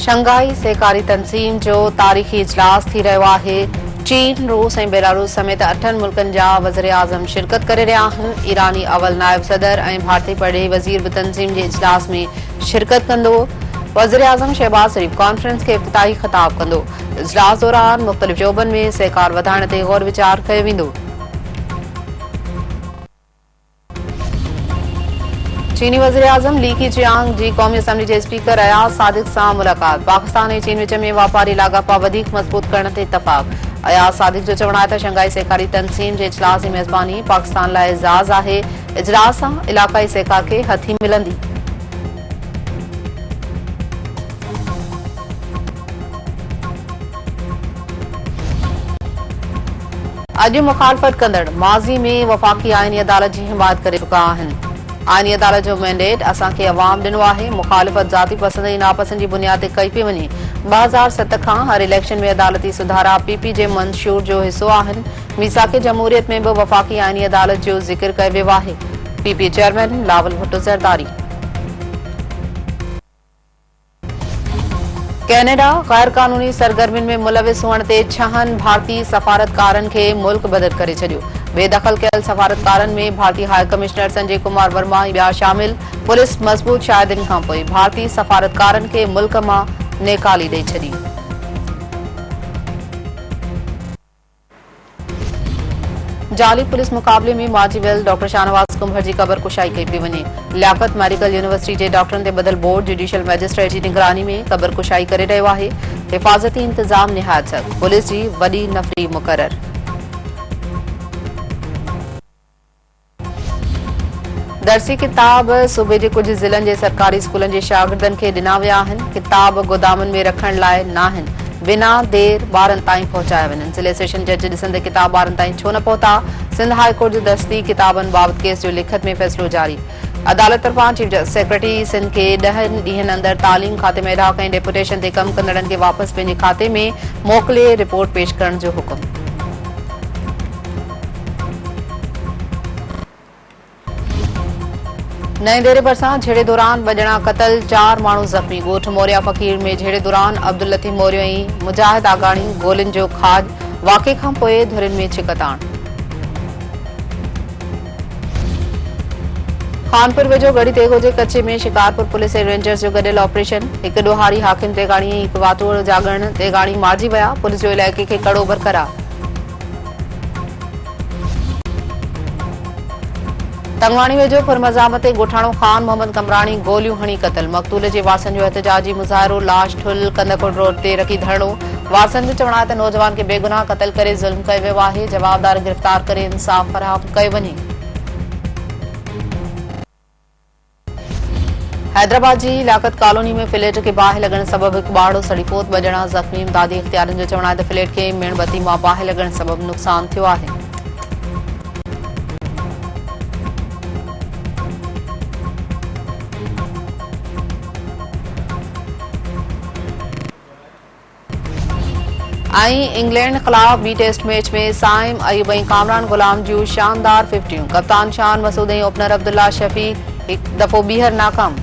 Shanghai सहकारी तंजीम जो तारीख़ी इजलास थी रहियो आहे। चीन, रूस ऐं बेलारूस समेत 8 मुल्कनि जा वज़ीर आज़म शिरकत करे रहिया आहिनि। ईरानी अवल नायब सदर ऐं भारतीय पड़े वज़ीर बि तंजीम जे इजलास में शिरकत कंदो। वज़ीर आज़म शहबाज शरीफ कॉन्फ्रेंस खे इफ्तिताही ख़िताब कंदो। इजलास दौरान मुख़्तलिफ़ शोबनि में सहकार वधाइण ते गौर वीचार कयो वेंदो। चीनी वज़ीर आज़म ली कीचियांग जी क़ौमी असम्बली जे स्पीकर अयाज़ सादिक़ सां मुलाक़ात। पाकिस्तान ऐं चीन विच में वापारी लाॻापा वधीक मज़बूत करण ते इत्तफ़ाक़। अयाज़ सादिक़ जो चवणु आहे त शंघाई सहकारी तंज़ीम जे इजलास जी मेज़बानी पाकिस्तान लाइ एज़ाज़ आहे। इजलास सां इलाक़ाई सहकार खे हथी मिलंदी। अॼु मुखालफ़त कंदड़ माज़ी में वफ़ाक़ी आइनी अदालत जी हिमायत करे चुका आहिनि। आइनी अदालत जो मैंडेट असांखे अवाम ॾिनो आहे। मुखालिफ़त ज़ाती पसंद ऐं नापसंद जी बुनियाद ते कई पई वञे। 2007 खां हर इलेक्शन में अदालती सुधारा पीपी जे मंशूर जो हिसो आहिनि। मीसाक़े जमहूरियत में बि वफ़ाक़ी आइनी अदालत जो ज़िक्र कयो वियो आहे। पीपी चेयरमैन लावल भुट्टो ज़रदारी। कैनेडा गैर कानूनी सरगर्मियुनि में मुलविस हुअण ते 6 भारतीय सफ़ारतकारनि खे मुल्क बदर करे छॾियो। बेदख़ल कयल सफ़ारतकारनि में भारतीय हाई कमिश्नर संजय कुमार वर्मा ऐं ॿिया शामिल। पुलिस मज़बूत शाहिदनि खां पोइ भारतीय सफ़ारतकारनि खे मुल्क मां नेकाली ॾेई छॾी। जाली पुलिस मुक़ाबले में माजी वियल डॉक्टर शाहनवाज़ कुंभर जी क़बर कुशाई कई पई वञे। लियाकत मेडिकल यूनिवर्सिटी जे डॉक्टरनि ते ॿधल बोर्ड जुडिशियल मैजिस्ट्रेट जी निगरानी में क़बर कुशाई करे रहियो आहे। हिफ़ाज़ती इंतज़ाम निहायत सख़्त। पुलिस जी वॾी नफ़री मुक़रर। दर्सी किताब सूबे जे कुछ ज़िलनि जे सरकारी स्कूलनि जे शागिर्दनि खे ॾिना विया आहिनि। किताब गोदामनि में रखण लाइ नाहिनि। बिना देर ॿारनि ताईं पहुचाया वञनि। ज़िले सेशन जज ॾिसंदे किताब ॿारनि ताईं छो न पहुता। सिंध हाई कोर्ट जी दस्ती किताबनि बाबति केस जो लिखत में फ़ैसिलो जारी। अदालत तरफ़ां चीफ सेक्रेटरी सिंध खे 10 ॾींहनि अंदरि तालीम खाते में इराक़ ऐं डेपुटेशन ते कम कंदड़नि खे वापसि पंहिंजे खाते में मोकिले रिपोर्ट पेश करण जो हुकुम। नई डेरे भरिसां झेड़े दौरान ॿ ॼणा क़तल, 4 माण्हू ज़ख़्मी। ॻोठ मोरिया फ़कीर में झेड़े दौरान अब्दुल लतीफ़ मोरियो ऐं मुजाहिद आगाणी गोलियुनि जो खाज। वाक़े खां पोइ धुरियुनि में छिकताण। खानपुर वेझो गढ़ी तेगो जे कचे में शिकारपुर पुलिस ऐं रेंजर्स जो गॾियल ऑपरेशन। हिकु ॾोहारी हाकिम तेगाणी ऐं हिकु वातुड़ जागरण तेगाणी मारिजी विया। पुलिस जो इलाइक़े खे कड़ो बरक़रार। तंगवाणी वेझो फुरमज़ाम ते ॻोठाणो ख़ान मोहम्मद कमराणी गोलियूं हणी क़तल। मक़तूल जे वारसनि जो एहतजाजी मुज़ाहिरो। लाश ठुल कंदकोट रोड ते रखी धरणो। वारसनि जो चवणु आहे त नौजवान खे बेगुनाह क़तल करे ज़ुल्म कयो वियो आहे। जवाबदार गिरफ़्तार करे इंसाफ़ फ़राहम कयो वञे। हैदराबाद जी लियाकत कॉलोनी में फ्लैट खे बाहि लॻण सबबि हिकु ॿारड़ो सड़ी फोत। 2 ॼणा ज़ख़्मी। इमदादी इख़्तियारनि जो चवणु आहे त फ्लैट खे मेणबत्ती मां बाहि लॻण सबबि नुक़सान थियो आहे। इंग्लैंड ख़िलाफ़ ॿी टेस्ट मैच में साइम अयूब ऐं कामरान गुलाम जूं शानदार 50। कप्तान शान मसूद ऐं ओपनर अब्दुल्ला शफ़ी हिकु दफ़ो ॿीहर नाकाम।